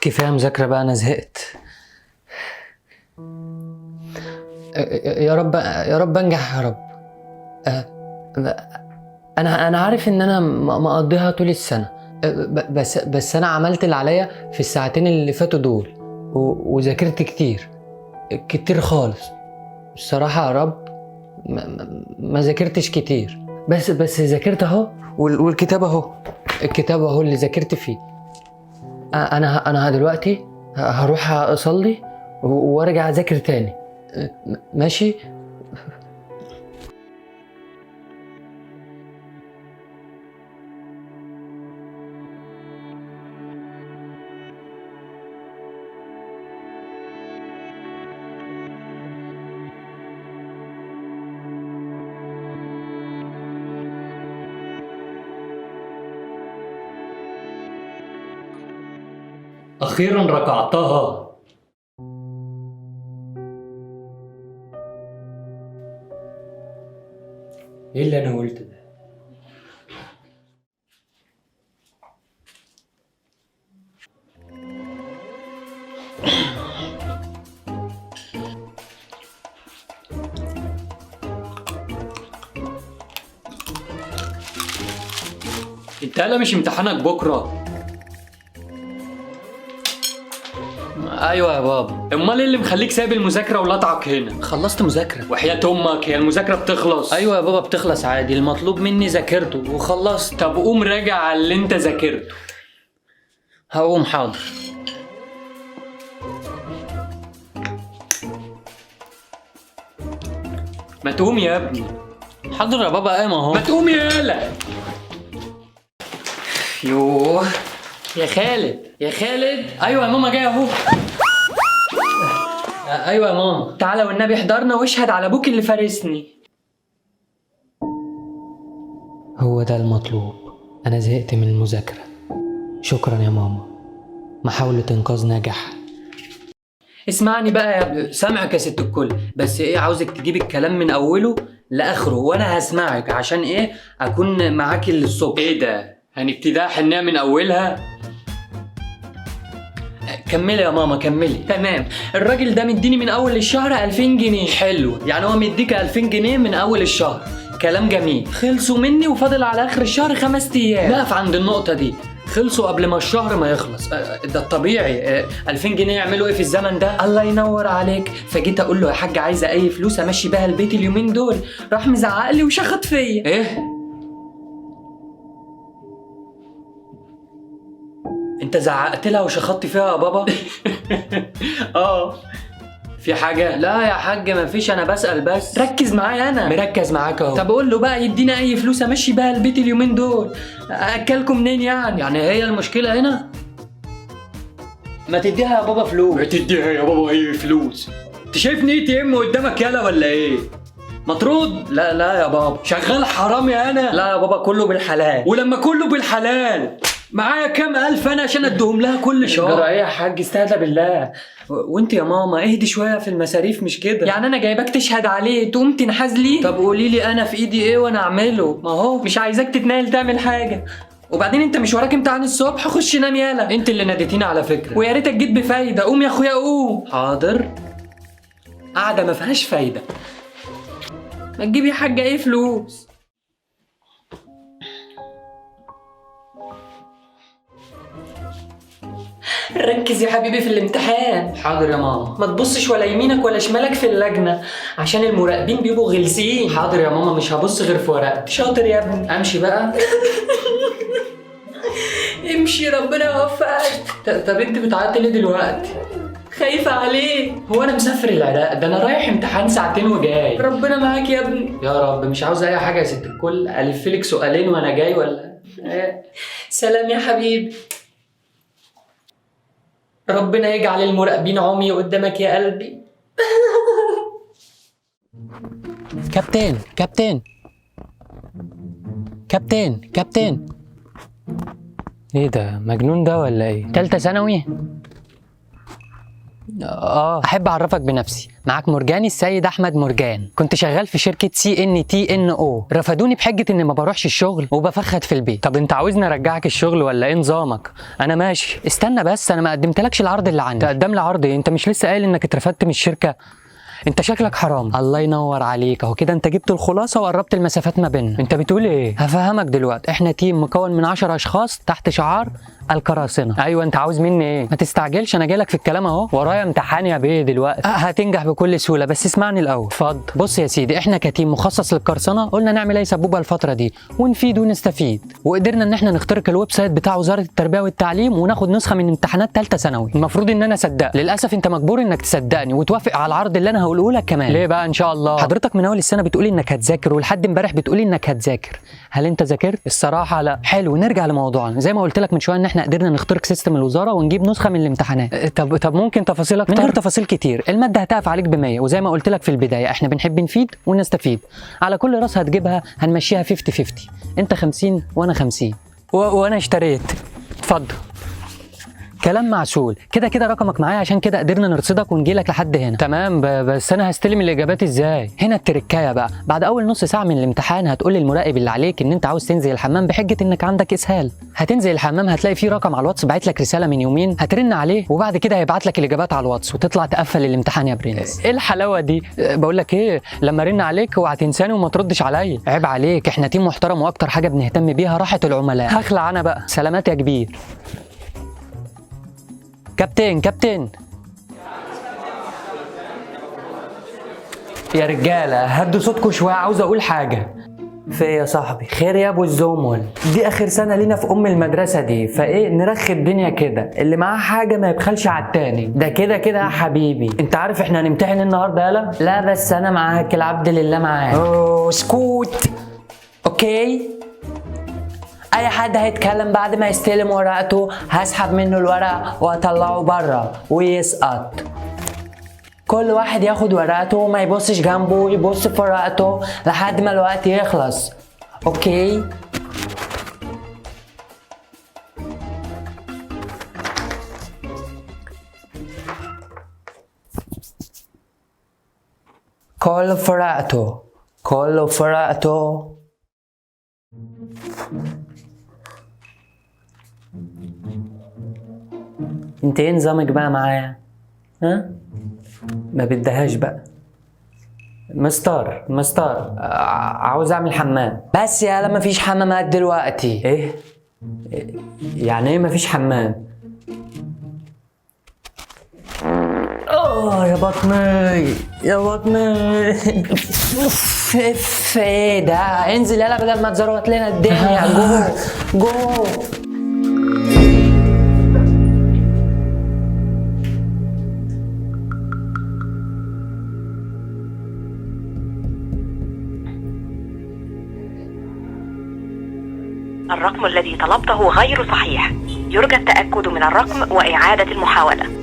كفايه مذاكره بقى، انا زهقت. يا رب يا رب انجح يا رب. انا عارف ان انا مقضيها طول السنه، بس انا عملت اللي عليا في الساعتين اللي فاتوا دول، وذاكرت كتير كتير خالص. الصراحه يا رب ما ذاكرتش كتير، بس ذاكرت اهو، والكتاب اهو، الكتاب اهو اللي ذاكرت فيه. انا دلوقتي هروح اصلي وارجع اذاكر تاني. ماشي. أخيرا ركعتها. إيه اللي أنا قلته ده؟ أنت هلا مش امتحانك بكرة؟ ايوه يا بابا. أمال إيه اللي مخليك سايب المذاكرة ولطعك هنا؟ خلصت مذاكره. وحياة أمك هي المذاكرة بتخلص؟ ايوه يا بابا بتخلص عادي، المطلوب مني ذاكرته وخلصت. طب قوم راجع على اللي أنت ذاكرته. هقوم حاضر. ما تقوم يا ابني. حاضر يا بابا، قايم اهو. ما تقوم يالا. يوه يا خالد، يا خالد. أيوة يا ماما جاية أهو. ايوه يا ماما. تعالى والنبي احضرنا واشهد على أبوك اللي فارسني. هو ده المطلوب، انا زهقت من المذاكره. شكرا يا ماما، محاولة انقاذ ناجحة. اسمعني بقى يا ابني. سامعك يا ست الكل، بس ايه، عاوزك تجيب الكلام من اوله لاخره وانا هسمعك، عشان ايه، اكون معاكي للصبح. إيه ده؟ هنبتديها حنية من أولها؟ كملي يا ماما كملي. تمام. الراجل ده مديني من اول الشهر 2000 جنيه. حلو، يعني هو مديك 2000 جنيه من اول الشهر، كلام جميل. خلصوا مني وفاضل على اخر الشهر 5 ايام. نقف عند النقطة دي، خلصوا قبل ما الشهر ما يخلص. ده الطبيعي. 2000 جنيه يعملوا ايه في الزمن ده؟ الله ينور عليك. فجيت اقول له يا حاج عايزه اي فلوس امشي بيها البيت اليومين دول، راح مزعق لي وشخط فيا. ايه؟ انت زعقت لها وشخطت فيها يا بابا؟ اه. في حاجه؟ لا يا حاج مفيش، انا بسأل بس. ركز معايا انا. مركز معاك اهو. طب اقول له بقى يدينا اي فلوس امشي بيها البيت اليومين دول، اكلكم منين يعني؟ يعني هي المشكلة هنا؟ ما تديها يا بابا فلوس. ما تديها يا بابا اي فلوس. انت شايفني اي تي ام قدامك يالا ولا ايه؟ مطرود؟ لا يا بابا. شغال حرامي انا؟ لا يا بابا كله بالحلال. ولما كله بالحلال معايا كام الف انا عشان اديهم لها كل شهر؟ جرى ايه يا حاج، استهدى بالله. وانت يا ماما اهدي شويه في المصاريف، مش كده يعني انا جايباك تشهد عليه تقوم تنحاز لي؟ طب قولي لي انا في ايدي ايه وانا اعمله. ما هو مش عايزاك تتنايل تعمل حاجه. وبعدين انت مش وراك امتحان الصبح، خش نام يالا. انت اللي ناديتيني على فكره. ويا ريتك جيت بفايده. قوم يا اخويا قوم. حاضر. قاعده ما فيهاش فايده. ما تجيب يا حاجه ايه فلوس. ركز يا حبيبي في الامتحان. حاضر يا ماما. ما تبصش ولا يمينك ولا شمالك في اللجنه عشان المراقبين بيبقوا غلسين. حاضر يا ماما، مش هبص غير في ورقتي. شاطر يا ابني. امشي بقى. امشي ربنا يوفقك. طب انت بتعيطي ليه دلوقتي؟ خايفه عليه. هو انا مسافر العراق، ده انا رايح امتحان ساعتين وجاي. ربنا معاك يا ابني. يا رب. مش عاوز اي حاجه يا ست الكل، الف لك سؤالين وانا جاي ولا ايه؟ سلام يا حبيبي. ربنا يجعل المراقبين عمي قدامك يا قلبي. كابتن كابتن كابتن كابتن. ايه ده، مجنون ده ولا ايه؟ تالتة ثانوي؟ احب اعرفك بنفسي. معاك مرجاني السيد احمد مرجان. كنت شغال في شركه CNTNO. رفضوني بحجه اني ما بروحش الشغل وبفخد في البيت. طب انت عاوزني ارجعك الشغل ولا ايه نظامك؟ انا ماشي. استنى بس، انا ما قدمتلكش العرض اللي عندي. تقدم لي عرض ايه؟ انت مش لسه قايل انك اترفدت من الشركه؟ انت شكلك حرام. الله ينور عليك، اهو كده انت جبت الخلاصه وقربت المسافات ما بيننا. انت بتقول ايه؟ هفهمك دلوقتي. احنا تيم مكون من 10 اشخاص تحت شعار القراصنه. ايوه انت عاوز مني ايه؟ ما تستعجلش، انا جايلك في الكلام اهو. ورايا امتحان يا بيه دلوقتي. هتنجح بكل سهوله، بس اسمعني الاول. اتفضل. بص يا سيدي، احنا كتيم مخصص للقرصنه قلنا نعمل اي سبوبه الفتره دي ونفيد ونستفيد، وقدرنا ان احنا نخترق الويب سايت بتاع وزاره التربيه والتعليم وناخد نسخه من امتحانات ثالثه ثانوي. المفروض ان انا اصدق، للاسف انت مجبور انك تصدقني وتوافق على العرض اللي انا هقوله لك كمان. ليه بقى ان شاء الله؟ حضرتك من اول السنه بتقولي انك هتذاكر، ولحد امبارح بتقولي انك هتذاكر. هل انت ذاكرت؟ الصراحه لا. حلو، نرجع لموضوعنا. زي ما قلت لك من شويه ان احنا قدرنا نخترق سيستم الوزاره ونجيب نسخه من الامتحانات. طب ممكن تفاصيل اكتر؟ من غير تفاصيل كتير. الماده هتقف عليك ب100، وزي ما قلت لك في البدايه احنا بنحب نفيد ونستفيد. على كل راس هتجيبها هنمشيها 50-50. انت 50 وانا 50 وانا اشتريت. اتفضل. كلام معسول. كده كده رقمك معايا، عشان كده قدرنا نرصدك ونجيلك لحد هنا. تمام، بس انا هستلم الاجابات ازاي؟ هنا التركايه بقى. بعد اول نص ساعه من الامتحان هتقول للمراقب اللي عليك ان انت عاوز تنزل الحمام بحجه انك عندك اسهال. هتنزل الحمام هتلاقي فيه رقم على الواتس باعت لك رساله من يومين، هترن عليه وبعد كده هيبعت لك الاجابات على الواتس وتطلع تقفل الامتحان يا برنس. ايه الحلاوه دي؟ بقول لك ايه، لما ارن عليك اوعى تنساني وما تردش عليا. عيب عليك، احنا تيم محترم واكتر حاجه بنهتم بيها راحه العملاء. هخلع انا بقى. سلامات يا كبير. كابتن يا رجاله هدوا صوتكم شويه، عاوز اقول حاجه. في يا صاحبي؟ خير يا ابو الزمل، دي اخر سنه لينا في المدرسه دي، فايه نرخي الدنيا كده، اللي معاه حاجه ما يبخلش على التاني. ده كده كده يا حبيبي. انت عارف احنا هنمتحن النهارده يالا؟ لا بس انا معاك، العبد لله معاك. اسكت. اوكي، اي حد هيتكلم بعد ما يستلم ورقته هسحب منه الورق واطلعه بره ويسقط. كل واحد ياخد ورقته وما يبصش جنبه، يبص في ورقته لحد ما الوقت يخلص. اوكي؟ كله في ورقته، كله في ورقته. انت ايه نظامك بقى معايا؟ ها؟ ما بدهاش بقى. مستر عاوز اعمل حمام. بس يالا مفيش حمامات دلوقتي. ايه؟ يعني ايه مفيش حمام؟ يا بطني يا بطني. ايه ده؟ انزل يالا بدل ما تزروت لنا الدنيا. جو. الرقم الذي طلبته غير صحيح. يرجى التأكد من الرقم وإعادة المحاولة.